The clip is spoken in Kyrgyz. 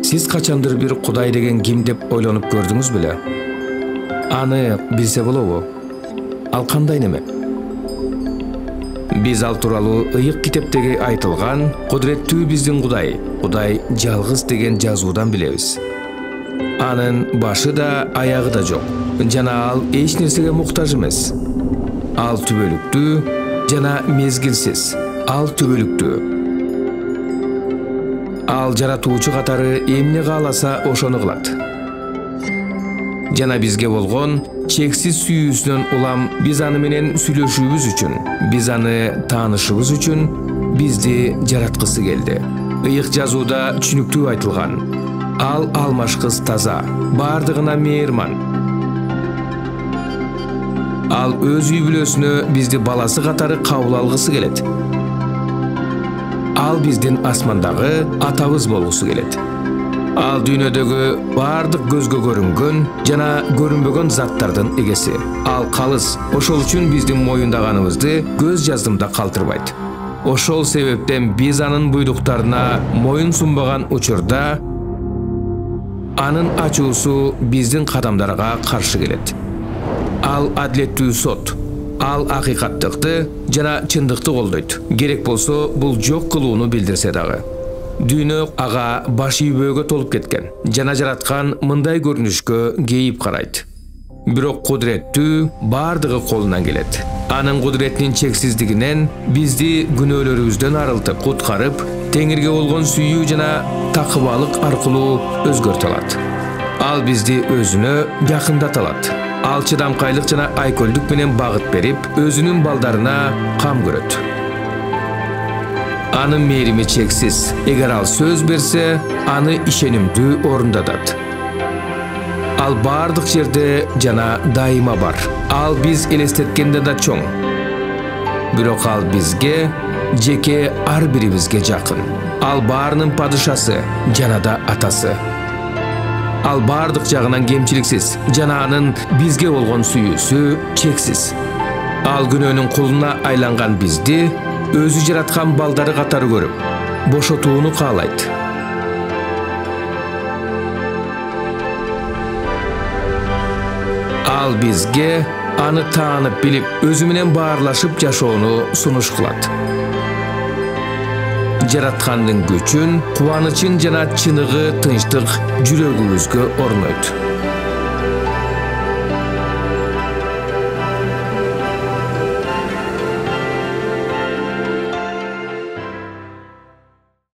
Сиз качандыр бир Кудай деген ким деп ойлонуп көрдүңүз беле? Аны билсе болобу? Ал кандай неме? Биз ал тууралуу ыйык китептеги айтылган кудуреттүү биздин Кудай жалгыз деген жазуудан билебиз. Анын башы да, аягы да жок. Жана ал эч нерсеге муктаж эмес. Ал түбөлүктүү жана мезгилсиз. Ал түбөлүктүү. Ал жаратуучу катары эмне кааласа ошону кылат. Жана бизге болгон чексиз сүйүүсүнөн улам биз аны менен сүйлөшүүбүз үчүн, биз аны таанышыбыз үчүн бизди жараткысы келди. Ыйык жазууда түшүнүктүү айтылган. Ал алмашкыз таза, бардыгына мээрман. Ал өз үй бүлөсүнө бизди баласы катары кабыл алгысы келет. Ал биздин асмандагы атабыз болгусу келет. Ал дүйнөдөгү бардык көзгө көрүнгөн жана көрүнбөгөн заттардын эгеси. Ал калыс, ошол үчүн биздин моюндаганыбызды көз жаздымда калтырбайт. Ошол себептен биз анын буйруктарына моюн сунбаган учурда анын ачуусу биздин кадамдарга каршы келет. Ал адилеттүү сот. Ал акыйкаттыкты жана чындыкты колдойт. Керек болсо бул жок кылууну билдирсе дагы. Дүйнө ага баш ийбөөгө толуп кеткен. Жана жараткан мындай көрүнүшкө кейип карайт. Бирок кудуреттүү бардыгы колунан келет. Анын кудуретинин чексиздигинен бизди күнөөлөрүбүздөн арылтып, куткарып, теңирге болгон сүйүү жана такыбалык аркылуу өзгөртө алат. Ал бизди өзүнө жакындата алат. Ал чыдамкайлык жана айкөлдүк менен багыт берип, өзүнүн балдарына кам көрөт. Анын мээрими чексиз. Эгер ал сөз берсе, аны ишенимдүү орундатат. Ал бардык жерде жана дайыма бар. Ал биз элестеткенде да чоң. Бирок ал бизге, жеке ар бирибизге жакын. Ал баарынын падышасы жана да атасы. Ал бардык жагынан кемчиликсиз жана анын бизге болгон сүйүүсү чексиз. Ал күнөөнүн кулуна айланган бизди өзү жараткан балдары катары көрүп, бошотууну каалайт. Ал бизге аны таанып билип, өзү менен баарлашып жашоону сунуш кылат. Жараткандын күчүн, кубанычын жана чыныгы тынчтык жүрөгүбүзгө орнойт.